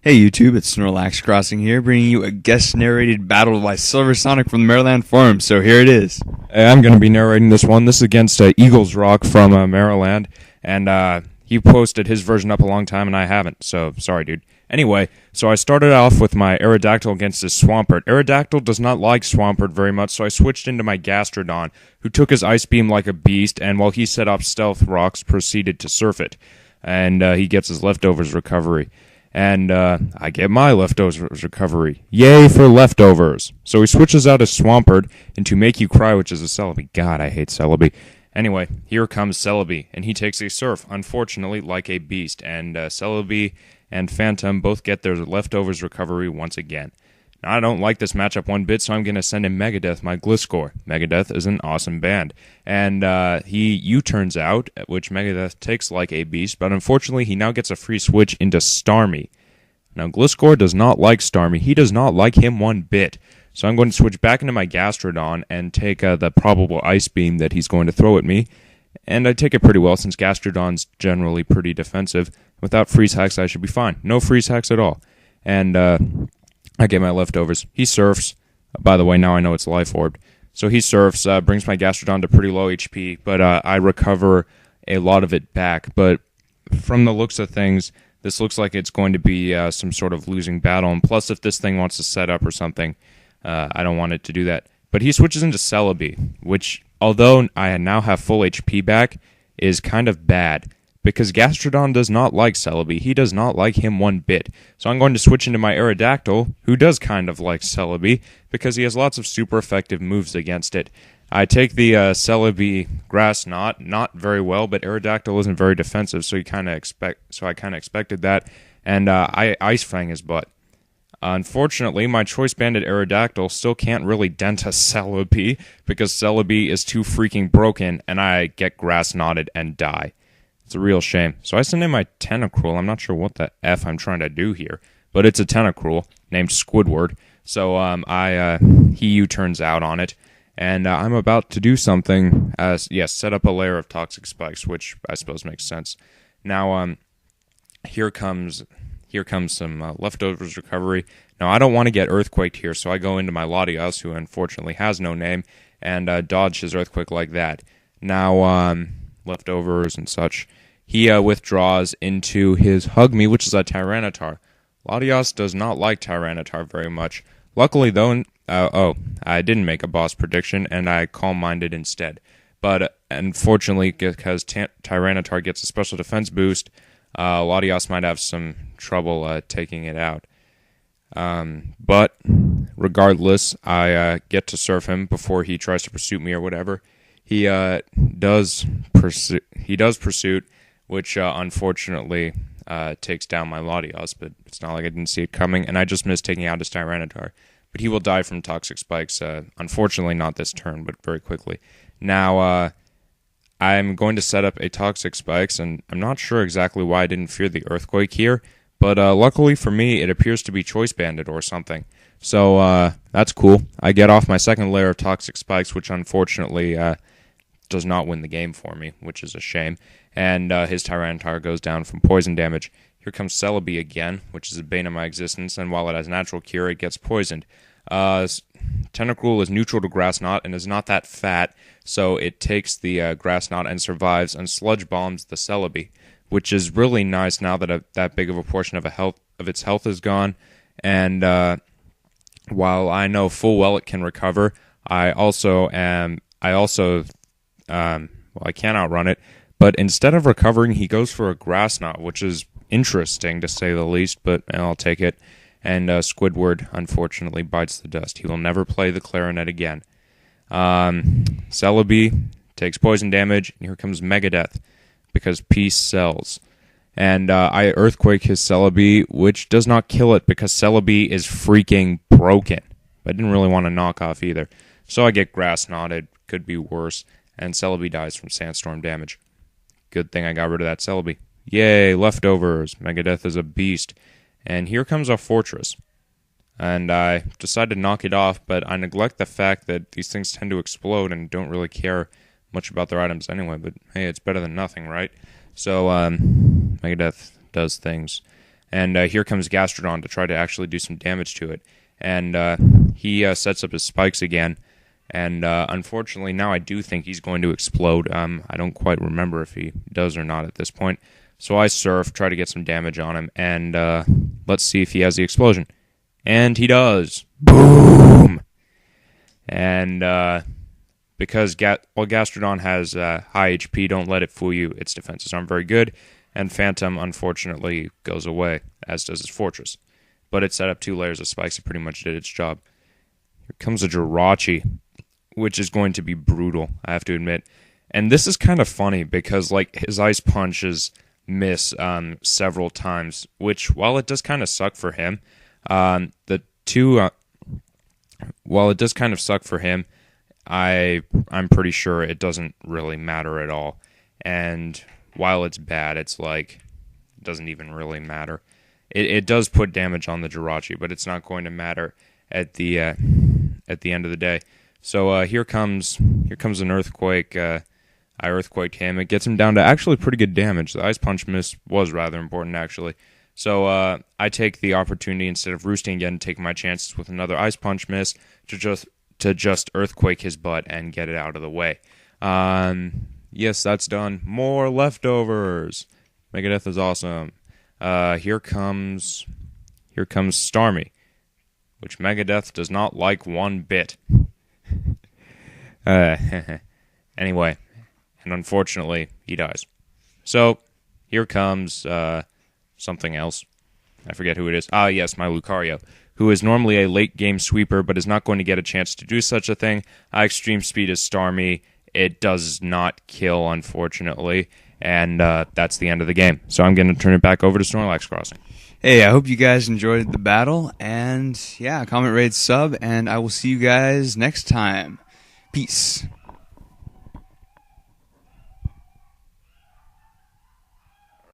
Hey YouTube, it's SnorlaxCrossing here, bringing you a guest-narrated battle by Silversonic from the Marriland forum, so here it is. Hey, I'm going to be narrating this one. This is against eaglesrock from Marriland, and he posted his version up a long time, and I haven't, so sorry, dude. Anyway, so I started off with my Aerodactyl against his Swampert. Aerodactyl does not like Swampert very much, so I switched into my Gastrodon, who took his Ice Beam like a beast, and while he set off Stealth Rocks, proceeded to surf it. And he gets his Leftovers recovery. And I get my Leftovers recovery. Yay for Leftovers! So he switches out his Swampert into Make You Cry, which is a Celebi. God, I hate Celebi. Anyway, here comes Celebi, and he takes a Surf, unfortunately, like a beast. And Celebi and Phantom both get their Leftovers recovery once again. Now, I don't like this matchup one bit, so I'm going to send in Megadeth, my Gliscor. Megadeth is an awesome band. And he U-turns out, which Megadeth takes like a beast, but unfortunately he now gets a free switch into Starmie. Now, Gliscor does not like Starmie. He does not like him one bit. So I'm going to switch back into my Gastrodon and take the probable Ice Beam that he's going to throw at me. And I take it pretty well, since Gastrodon's generally pretty defensive. Without Freeze Hacks, I should be fine. No Freeze Hacks at all. And I get my Leftovers. He surfs. By the way, now I know it's Life Orb. So he surfs, brings my Gastrodon to pretty low HP, but I recover a lot of it back. But from the looks of things, this looks like it's going to be some sort of losing battle. And plus, if this thing wants to set up or something, I don't want it to do that. But he switches into Celebi, which, although I now have full HP back, is kind of bad. Because Gastrodon does not like Celebi. He does not like him one bit. So I'm going to switch into my Aerodactyl, who does kind of like Celebi, because he has lots of super effective moves against it. I take the Celebi Grass Knot, not very well, but Aerodactyl isn't very defensive, so I kind of expected that, and I Ice Fang his butt. Unfortunately, my Choice Banded Aerodactyl still can't really dent a Celebi, because Celebi is too freaking broken, and I get Grass Knotted and die. It's a real shame. So I send in my Tentacruel. I'm not sure what the F I'm trying to do here, but it's a Tentacruel named Squidward. So he U-turns out on it, and I'm about to do something. Set up a layer of Toxic Spikes, which I suppose makes sense. Now, here comes some Leftovers recovery. Now, I don't want to get Earthquaked here, so I go into my Latios, who unfortunately has no name, and dodge his Earthquake like that. Now, Leftovers and such. He withdraws into his Hug Me, which is a Tyranitar. Latios does not like Tyranitar very much. Luckily, though, I didn't make a boss prediction, and I Calm-Minded instead. But unfortunately, because Tyranitar gets a special defense boost, Latios might have some trouble taking it out. But regardless, I get to surf him before he tries to pursue me or whatever. He does pursuit, which unfortunately takes down my Latios, but it's not like I didn't see it coming, and I just missed taking out his Tyranitar. But he will die from Toxic Spikes, unfortunately not this turn, but very quickly. Now, I'm going to set up a Toxic Spikes, and I'm not sure exactly why I didn't fear the Earthquake here, but luckily for me, it appears to be Choice Banded or something. So that's cool. I get off my second layer of Toxic Spikes, which unfortunately does not win the game for me, which is a shame. And his Tyranitar goes down from poison damage. Here comes Celebi again, which is a bane of my existence, and while it has natural cure, it gets poisoned. Tentacruel is neutral to Grass Knot and is not that fat, so it takes the Grass Knot and survives and Sludge Bombs the Celebi, which is really nice now that that big of a portion of its health is gone. And while I know full well it can recover, I can't outrun it, but instead of recovering, he goes for a Grass Knot, which is interesting to say the least, but I'll take it. And Squidward, unfortunately, bites the dust. He will never play the Clarinet again. Celebi takes poison damage, and here comes Megadeth, because peace sells. And I Earthquake his Celebi, which does not kill it, because Celebi is freaking broken. But I didn't really want to knock off either. So I get Grass Knotted, could be worse, and Celebi dies from Sandstorm damage. Good thing I got rid of that Celebi. Yay, Leftovers. Megadeth is a beast. And here comes a Fortress. And I decide to knock it off, but I neglect the fact that these things tend to explode and don't really care much about their items anyway. But hey, it's better than nothing, right? So Megadeth does things. And here comes Gastrodon to try to actually do some damage to it. And he sets up his spikes again. And unfortunately, now I do think he's going to explode. I don't quite remember if he does or not at this point. So I surf, try to get some damage on him, and let's see if he has the explosion. And he does. Boom! And because Gastrodon has high HP, don't let it fool you. Its defenses aren't very good. And Phantom, unfortunately, goes away, as does its Fortress. But it set up 2 layers of spikes and pretty much did its job. Here comes a Jirachi, which is going to be brutal, I have to admit. And this is kind of funny because, like, his Ice Punches miss several times, which, while it does kind of suck for him, while it does kind of suck for him, I'm pretty sure it doesn't really matter at all. And while it's bad, it's like, it doesn't even really matter. It does put damage on the Jirachi, but it's not going to matter at the end of the day. So here comes an Earthquake. I Earthquake him. It gets him down to actually pretty good damage. The Ice Punch miss was rather important, actually. So I take the opportunity, instead of roosting again, take my chances with another Ice Punch miss to just Earthquake his butt and get it out of the way. Yes, that's done. More leftovers. Megadeth is awesome. Here comes Starmie, which Megadeth does not like one bit. Anyway, and unfortunately, he dies. So, here comes something else. I forget who it is. Ah, yes, my Lucario, who is normally a late-game sweeper, but is not going to get a chance to do such a thing. Extreme Speed is Starmie. It does not kill, unfortunately, and that's the end of the game. So I'm going to turn it back over to SnorlaxCrossing. Hey, I hope you guys enjoyed the battle, and yeah, comment, rate, sub, and I will see you guys next time. Peace.